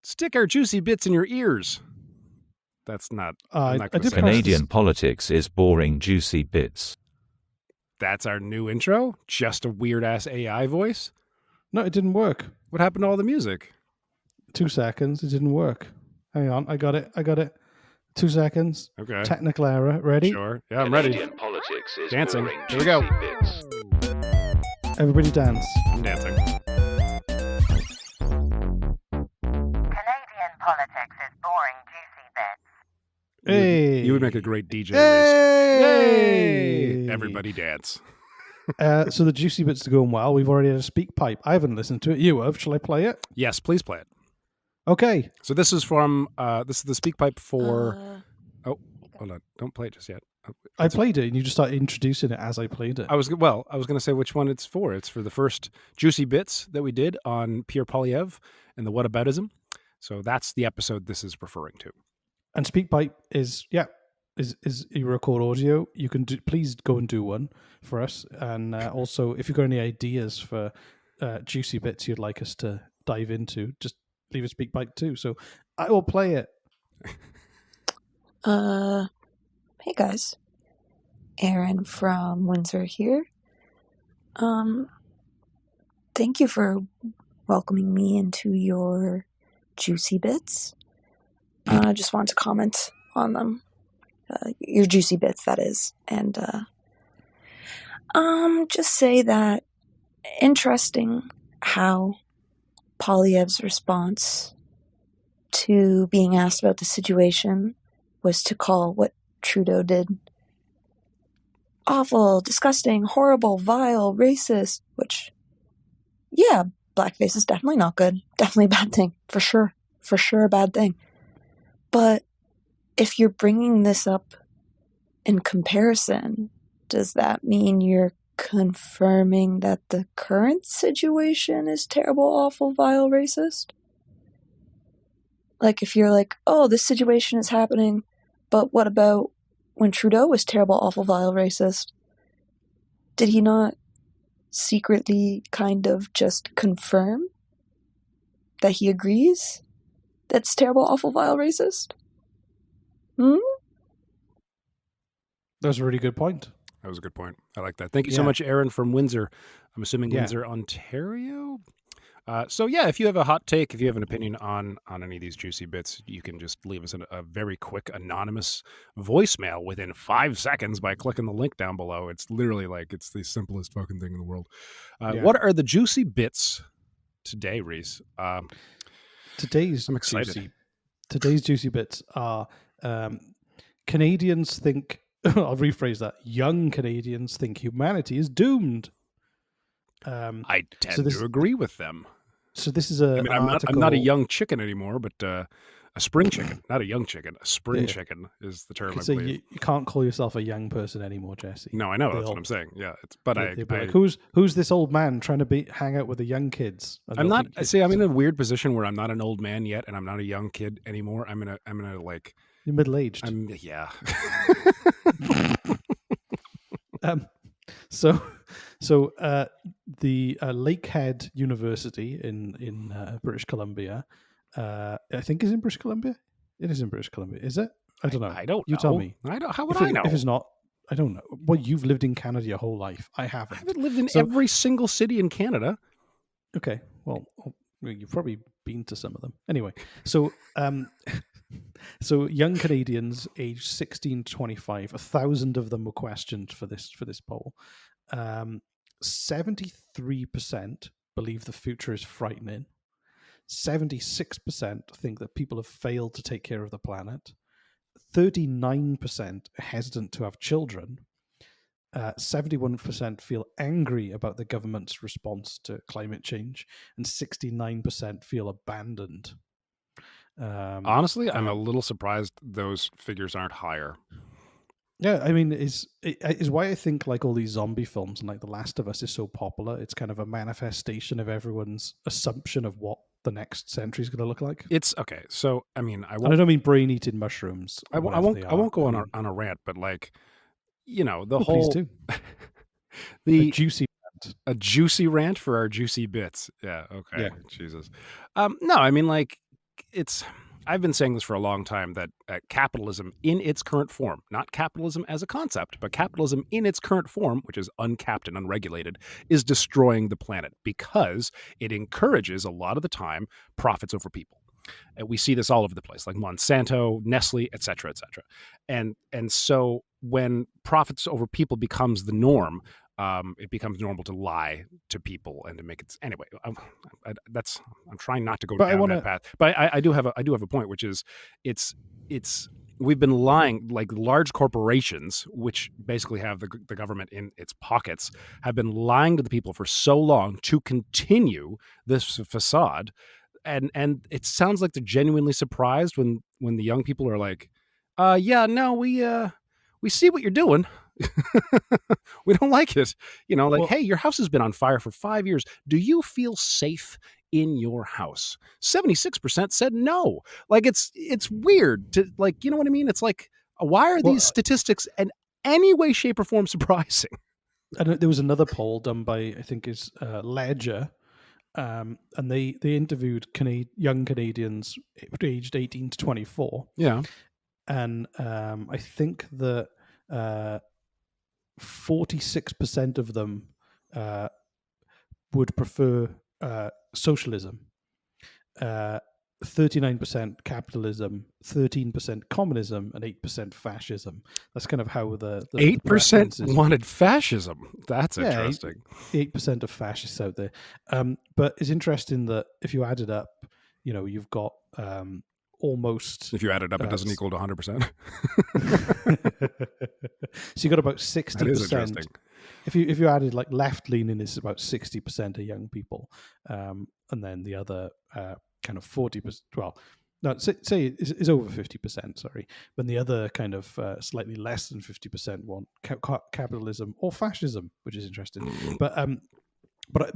Stick our juicy bits in your ears. That's not. I'm not going to say Canadian politics is boring juicy bits. That's our new intro? Just a weird-ass AI voice? No, it didn't work. What happened to all the music? 2 seconds. It didn't work. Hang on. I got it. 2 seconds. Okay. Technical error. Ready? Sure. Yeah, I'm ready. Canadian politics is Dancing. boring Here we go. juicy bits. Everybody dance. I'm dancing. Canadian politics is boring juicy bits. Hey. You would make a great DJ. Hey. Everybody dance. So the juicy bits are going well. We've already had a speak pipe. I haven't listened to it. You have. Shall I play it? Yes, please play it. Okay. So this is from this is the speak pipe for. Oh, hold on! Don't play it just yet. I played it, and you just started introducing it as I played it. I was going to say which one it's for. It's for the first juicy bits that we did on Pierre Polyev and the whataboutism. So that's the episode this is referring to. And SpeakPipe is you record audio. You can please go and do one for us. And also, if you've got any ideas for juicy bits you'd like us to dive into, just leave a SpeakPipe too. So I will play it. Hey guys, Aaron from Windsor here. Thank you for welcoming me into your juicy bits. I just wanted to comment on them. Your juicy bits, that is. And just say that interesting how Polyev's response to being asked about the situation was to call what Trudeau did awful, disgusting, horrible, vile, racist, which, yeah, blackface is definitely not good. Definitely a bad thing. For sure a bad thing. But if you're bringing this up in comparison, does that mean you're confirming that the current situation is terrible, awful, vile, racist? Like, if you're like, oh, this situation is happening, but what about when Trudeau was terrible, awful, vile, racist? Did he not secretly kind of just confirm that he agrees that's terrible, awful, vile, racist? That was a really good point. That was a good point. I like that. Thank you so much, Aaron from Windsor. I'm assuming Windsor, Ontario. So yeah, if you have a hot take, if you have an opinion on any of these juicy bits, you can just leave us a very quick anonymous voicemail within 5 seconds by clicking the link down below. It's literally like it's the simplest fucking thing in the world. What are the juicy bits today, Reese? I'm excited. Today's juicy bits are Canadians think. I'll rephrase that. Young Canadians think humanity is doomed. I tend to agree with them. So this is I'm not a young chicken anymore, but a spring chicken, not a young chicken. A spring chicken is the term. So I believe. You can't call yourself a young person anymore, Jesse. No, I know that's what I'm saying. Yeah, like, who's this old man trying to hang out with the young kids? I'm not. See, I'm in a weird position where I'm not an old man yet, and I'm not a young kid anymore. I'm in a like. You're middle-aged. Yeah. So the Lakehead University in British Columbia, I think is in British Columbia. It is in British Columbia, is it? I don't know. I don't. You tell me. I don't. How would I know? If it's not, I don't know. Well, you've lived in Canada your whole life. I haven't. I haven't lived in every single city in Canada. Okay. Well, you've probably been to some of them. Anyway, so so young Canadians aged 16 to 25, 1,000 of them were questioned for this poll. 73% believe the future is frightening. 76% think that people have failed to take care of the planet. 39% are hesitant to have children. 71% feel angry about the government's response to climate change, and 69% feel abandoned. Honestly, I'm a little surprised those figures aren't higher. Yeah, I mean, is why I think like all these zombie films and like The Last of Us is so popular. It's kind of a manifestation of everyone's assumption of what the next century is going to look like. It's okay. So, I mean, I don't mean brain-eating mushrooms. I won't go on a rant, but like, the whole the juicy rant. A juicy rant for our juicy bits. Yeah. Okay. Yeah. Jesus. No, I mean, like, it's I've been saying this for a long time that capitalism in its current form, not capitalism as a concept, but capitalism in its current form, which is uncapped and unregulated, is destroying the planet because it encourages a lot of the time profits over people. And we see this all over the place, like Monsanto, Nestle, et cetera, et cetera. And so when profits over people becomes the norm, it becomes normal to lie to people and to make it anyway. I'm trying not to go But I down want that to. path, but I do have a point, which is it's we've been lying, like large corporations, which basically have the government in its pockets, have been lying to the people for so long to continue this facade. And it sounds like they're genuinely surprised when the young people are like, yeah, no, we see what you're doing. We don't like it. Like, Well, hey, your house has been on fire for 5 years. Do you feel safe in your house? 76% said no. Like, it's weird to, like, you know what I mean? It's like, why are these well, statistics in any way, shape, or form surprising? and there was another poll done by, I think is Ledger, and they interviewed young Canadians aged 18 to 24, Yeah. and I think that 46% of them would prefer socialism, 39% capitalism, 13% communism, and 8% fascism. That's kind of how the 8% preferences. wanted fascism. That's Yeah, interesting. 8% of fascists out there. But it's interesting that if you add it up, you've got almost. If you add it up, it doesn't equal to 100%. So you got about That is 60%. interesting. If you added like left leaning is about 60% of young people, and then the other kind of 40%. Well, no, say it's over 50%. Sorry, but the other kind of slightly less than 50% want capitalism or fascism, which is interesting. But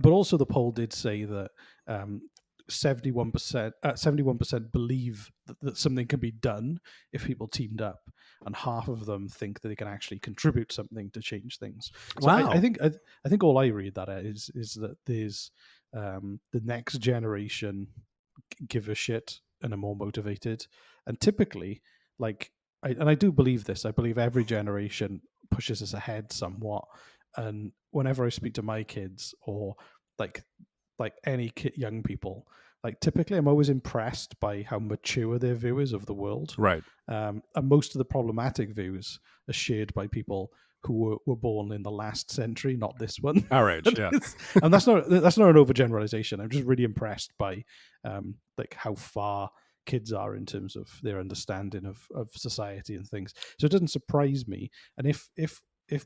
also the poll did say that 71% believe that something can be done if people teamed up, and half of them think that they can actually contribute something to change things. So Wow. I think all I read that is that there's the next generation give a shit and are more motivated, and typically, like, I do believe this. I believe every generation pushes us ahead somewhat, and whenever I speak to my kids or like any young people, like typically I'm always impressed by how mature their view is of the world. Right. And most of the problematic views are shared by people who were born in the last century, not this one. All right. Yeah. And that's not an overgeneralization. I'm just really impressed by like how far kids are in terms of their understanding of society and things. So it doesn't surprise me. And if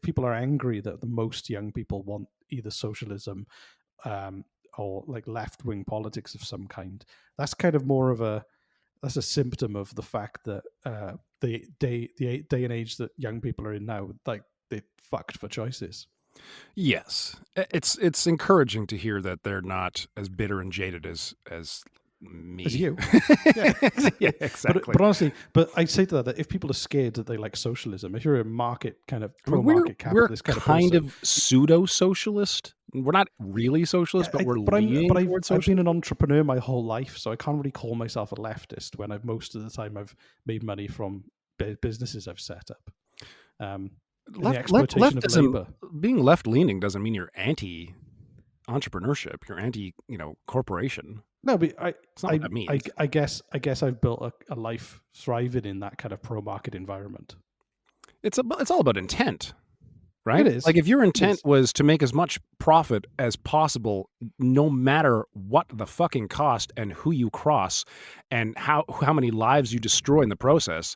people are angry that the most young people want either socialism or like left wing politics of some kind, that's kind of more of a symptom of the fact that the day and age that young people are in now, like they fucked for choices. Yes, it's encouraging to hear that they're not as bitter and jaded as me. As you. Yeah, yeah, exactly. But honestly, I say to that if people are scared that they like socialism, if you're a market kind of pro-market capitalist we're kind of pseudo-socialist. We're not really socialist, but we're leaning towards socialism. I've been an entrepreneur my whole life, so I can't really call myself a leftist when most of the time I've made money from businesses I've set up. The exploitation of labor. Being left-leaning doesn't mean you're anti-entrepreneurship. You're anti-corporation. No, but it's not what that means. I guess I've built a life thriving in that kind of pro-market environment. It's all about intent, right? It is. Like if your intent was to make as much profit as possible, no matter what the fucking cost and who you cross and how many lives you destroy in the process,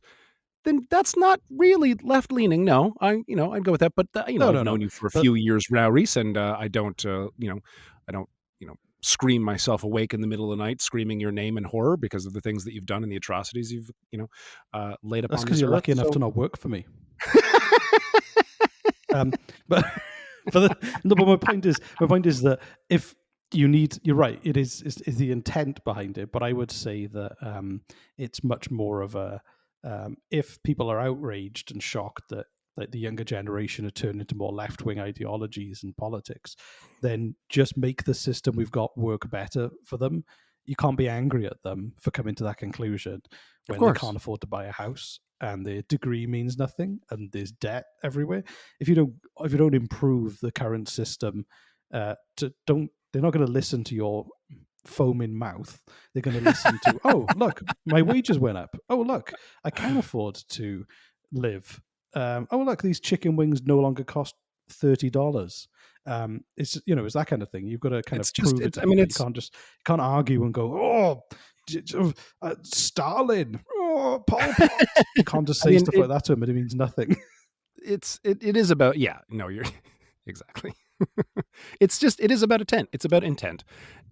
then that's not really left-leaning. No, I'd go with that. But I've known you for a few years now, Reese, and I don't scream myself awake in the middle of the night, screaming your name in horror because of the things that you've done and the atrocities you've laid upon. That's because you're lucky enough to not work for me. But my point is that if you need, you're right. It is the intent behind it, but I would say that it's much more of a if people are outraged and shocked that the younger generation are turned into more left-wing ideologies and politics, then just make the system we've got work better for them. you can't be angry at them for coming to that conclusion when they can't afford to buy a house and their degree means nothing and there's debt everywhere. If you don't improve the current system, they're not going to listen to your foaming mouth. They're going to listen to, oh look, my wages went up. Oh look, I can afford to live. Oh look, these chicken wings no longer cost $30. It's it's that kind of thing. You've got to kind of prove it. You can't argue and go, Stalin, Pol Pot. You can't just say stuff like that to him, and it means nothing. It is about you're exactly. It is about intent. It's about intent,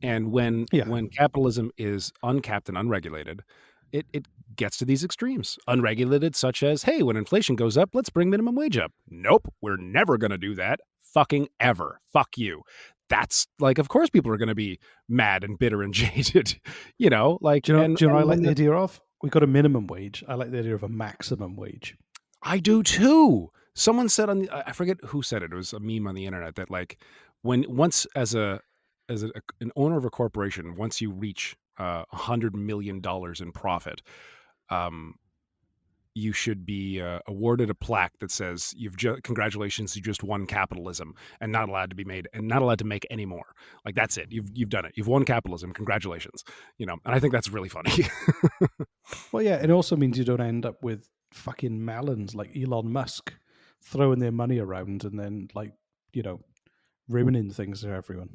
and when capitalism is uncapped and unregulated, it gets to these extremes. Unregulated, such as, hey, when inflation goes up, let's bring minimum wage up. Nope, we're never going to do that. Fucking ever. Fuck you. That's like, of course, people are going to be mad and bitter and jaded. Do you know what I like the idea of? We got a minimum wage. I like the idea of a maximum wage. I do too. Someone said I forget who said it. It was a meme on the internet that like as an owner of a corporation, once you reach $100 million in profit, you should be awarded a plaque that says congratulations, you just won capitalism and not allowed to make any more. Like, that's it. You've done it. You've won capitalism. Congratulations. And I think that's really funny. Well, yeah, it also means you don't end up with fucking melons like Elon Musk throwing their money around and then ruining things for everyone.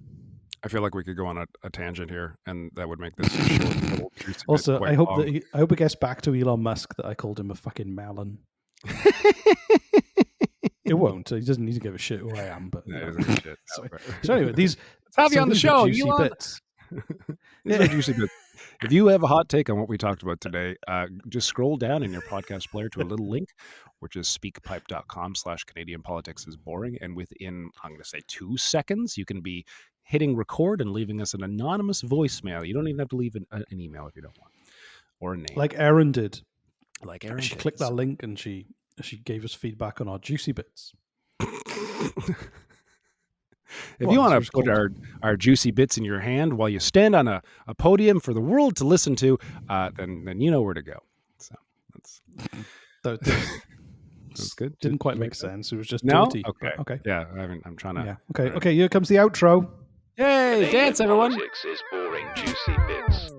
I feel like we could go on a tangent here, and that would make this short little juicy also, bit I hope it gets back to Elon Musk that I called him a fucking melon. It won't. He doesn't need to give a shit who I am. But shit. So anyway, let's have you on the show. Juicy bits. These are juicy bits. If you have a hot take on what we talked about today, just scroll down in your podcast player to a little link, which is speakpipe.com/Canadian politics is boring. And within, I'm going to say 2 seconds, you can be hitting record and leaving us an anonymous voicemail. You don't even have to leave an email if you don't want, or a name. Like Erin did. She clicked that link and she gave us feedback on our juicy bits. If you want to put our juicy bits in your hand while you stand on a podium for the world to listen to, then you know where to go. So that's good. Didn't quite make sense. It was just dirty. Okay. Yeah, I'm trying to. Yeah. Okay. Here comes the outro. Yay! Dance, everyone. Politics is boring, juicy bits.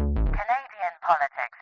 Canadian politics